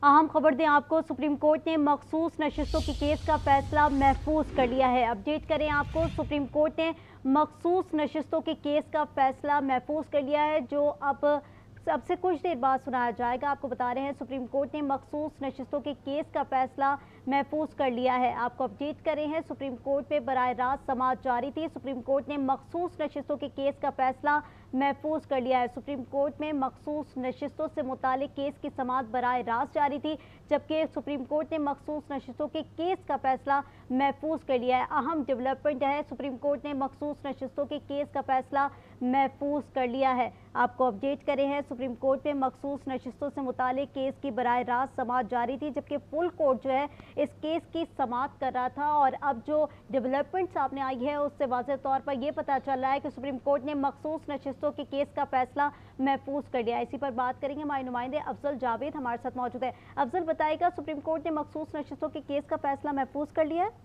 अहम खबर दें आपको, सुप्रीम कोर्ट ने मखसूस नशिस्तों की केस का फैसला महफूज कर लिया है। अपडेट करें आपको, सुप्रीम कोर्ट ने मखसूस नशिस्तों के केस का फैसला महफूज कर लिया है, जो अब सबसे कुछ देर बाद सुनाया जाएगा। आपको बता रहे हैं सुप्रीम कोर्ट ने मखसूस नशिस्तों के केस का फैसला महफूज कर लिया है। आपको अपडेट कर रहे हैं, सुप्रीम कोर्ट में बराह रास्त समाअत जारी थी। सुप्रीम कोर्ट ने मखसूस नशिस्तों के केस का फैसला महफूज कर लिया है। सुप्रीम कोर्ट में मखसूस नशिस्तों से मुतालिक केस की समाअत बराह रास्त जारी थी, जबकि सुप्रीम कोर्ट ने मखसूस नशिस्तों के केस का फैसला महफूज कर लिया है। अहम डेवलपमेंट है, सुप्रीम कोर्ट ने मखसूस नशिस्तों के केस का फैसला महफूज कर लिया है। आपको अपडेट करे हैं, सुप्रीम कोर्ट में मखसूस नशिस्तों से मुतालिक केस की बराह रास्त समाअत जारी थी, जबकि फुल कोर्ट जो है इस केस की समाअत कर रहा था। और अब जो डेवलपमेंट सामने आई है उससे वाज़ेह तौर पर यह पता चल रहा है कि सुप्रीम कोर्ट ने मखसूस नशिस्तों के केस का फैसला महफूज कर लिया। इसी पर बात करेंगे, हमारे नुमाइंदे अफजल जावेद हमारे साथ मौजूद है। अफजल, बताएगा सुप्रीम कोर्ट ने मखसूस नशिस्तों के केस का फैसला महफूज कर लिया है?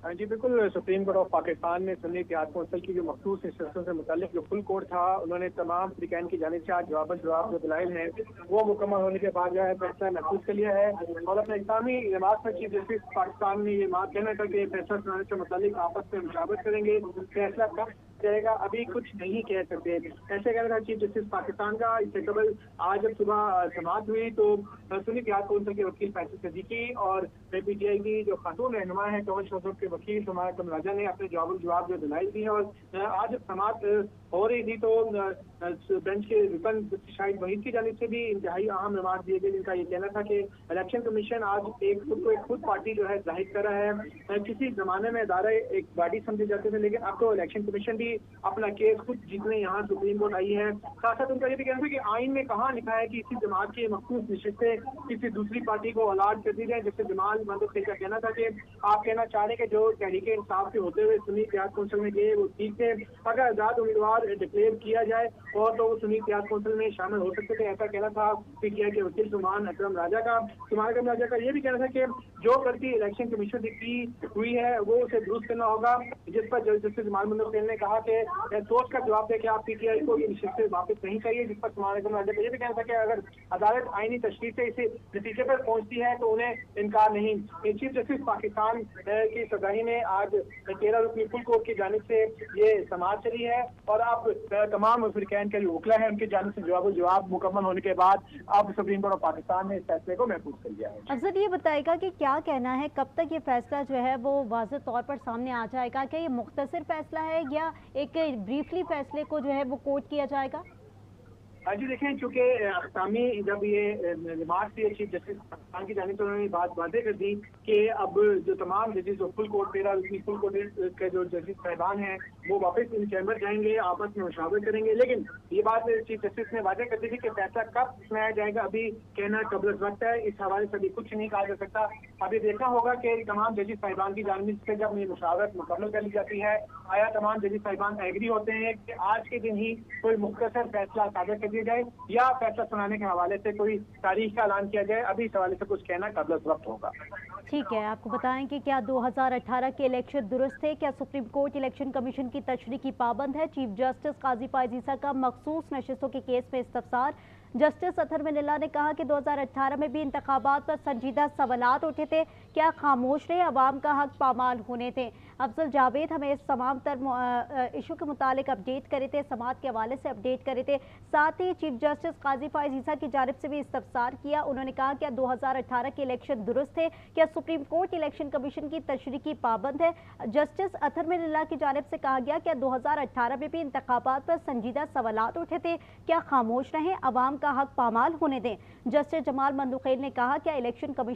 हाँ जी बिल्कुल। सुप्रीम कोर्ट ऑफ पाकिस्तान ने सुन्नी इत्तेहाद कौंसिल की जो मखसूस नशिस्तों से मुतालिक जो फुल कोर्ट था, उन्होंने तमाम फ्रीकैन की जानिब से आज जवाब जो दलाइल हैं वो मुकम्मल होने के बाद जो है फैसला महफूज कर लिया है। और अपने इस्लामी नमाज में चीफ जस्टिस पाकिस्तान ने ये बात कहना था कि फैसला सुनाने से मुतालिक आपस में मुशावरत करेंगे, फैसला कब जाएगा अभी कुछ नहीं कह सकते। ऐसे कहना था चीफ जस्टिस पाकिस्तान का। इससे कबल आज जब सुबह समाअत हुई तो सुन्नी इत्तेहाद कौंसिल के वकील फैसल सिद्दीकी और PTI की जो खातून रहनुमा है कमल शोसफ के वकील हमारा कमल राजा ने अपने जवाब जो दलाइल दी है। और आज समाअत हो रही थी तो बेंच के रुकन शाहिद वहीद की जानिब से भी इंतहाई अहम रिमार्क दिए गए, जिनका ये कहना था कि इलेक्शन कमीशन आज एक खुद पार्टी जो है जाहिर कर रहा है। किसी जमाने में अदारे एक बॉडी समझे जाते थे, लेकिन अब तो इलेक्शन कमीशन भी अपना केस खुद जीतने यहाँ सुप्रीम कोर्ट आई है। साथ साथ उनका ये भी कहना था कि आइन में कहाँ लिखा है कि इसी जमात की मखसूस नशिस्तें किसी दूसरी पार्टी को अलाट कर दी जाए। जैसे जमाल महमूद का कहना था कि आप कहना चाह रहे हैं कि जो तहरीक इंसाफ के होते हुए सुन्नी इत्तेहाद कौंसिल में गए वो ठीक थे, अगर आजाद उम्मीदवार डिक्लेयर किया जाए और तो वो सुन्नी इत्तेहाद कौंसिल में शामिल हो सकते थे। ऐसा कहना था PTI के वकील सुमान अकरम राजा का। ये भी कहना था कि जो गलती इलेक्शन कमीशन की हुई है वो उसे दुरुस्त करना होगा, जिस पर जस्टिस जमाल महमूद ने कहा कि सोच का जवाब दे कि आप PTI को ये नशिस्तें वापस नहीं चाहिए। जिस पर सुमान अकरम राजा का ये भी कहना था कि अगर अदालत आईनी तशरीह से इसी नतीजे पर पहुंचती है तो उन्हें इनकार नहीं। चीफ जस्टिस पाकिस्तान की सगाई में आज 13 रुकनी फुल कोर्ट की जानिब से ये समाअत चली है और अब तमाम फ्रीकैन के जो वकला है उनकी जानिब से जवाब मुकम्मल होने के बाद अब सुप्रीम कोर्ट ऑफ पाकिस्तान ने इस फैसले को महफूज कर लिया है। अफजल, ये बताएगा कि क्या कहना है, कब तक ये फैसला जो है वो वाज़ेह तौर पर सामने आ जाएगा? क्या ये मुख्तसर फैसला है या एक ब्रीफली फैसले को जो है वो कोट किया जाएगा? जी देखें, चूँकि अख्तामी जब ये रिमार्क दिए चीफ जस्टिस पाकिस्तान की जानिब से उन्होंने बात वाज़ेह कर दी कि अब जो तमाम जजेस जो फुल कोर्ट 13 फुल कोर्ट के जो जजेस साहिबान हैं वो वापस इन चैम्बर जाएंगे, आपस में मुशावरत करेंगे। लेकिन ये बात चीफ जस्टिस ने वाज़ेह कर दी थी कि फैसला कब सुनाया जाएगा अभी कहना कबल वक्त है। इस हवाले से अभी कुछ नहीं कहा जा सकता। अभी देखना होगा कि तमाम जजेस साहिबान की जानिब से जब ये मुशावरत मुकम्मल कर ली जाती है, आया तमाम जजेस साहिबान एग्री होते हैं कि आज के दिन ही कोई मुख्तसर फैसला सादर कर जाए या फैसला सुनाने के हवाले से कोई तारीख का ऐलान किया जाए। अभी इस हवाले से कुछ कहना कबल वक्त होगा। ठीक है, आपको बताएं कि क्या 2018 के इलेक्शन दुरुस्त थे? क्या सुप्रीम कोर्ट इलेक्शन कमीशन की तशरीह की पाबंद है? चीफ जस्टिस काजी फायज ईसा का मखसूस नशिस्तों के केस में इस्तफसार। जस्टिस अतहर मिनल्ला ने कहा कि 2018 में भी इंतखाबात पर संजीदा सवालात उठे थे, क्या खामोश रहे? अवाम का हक पामाल होने थे। अफजल जावेद हमें इस तमाम तर इशू के मुतालिक अपडेट करे थे, समाअत के हवाले से अपडेट करे थे। साथ ही चीफ जस्टिस काजी फायज ईसा की जानिब से भी इस्तफसार किया। उन्होंने कहा क्या 2018 के इलेक्शन दुरुस्त थे? क्या सुप्रीम कोर्ट इलेक्शन कमीशन की तशरीह की पाबंद है? जस्टिस अतहर मिनल्ला की जानिब से कहा गया क्या 2018 में भी इंतखाबात पर संजीदा सवालात उठे थे, क्या खामोश रहें? अवाम का हक पामाल होने दें। जस्टिस जमाल मंदुखेल ने कहा क्या इलेक्शन कमीशन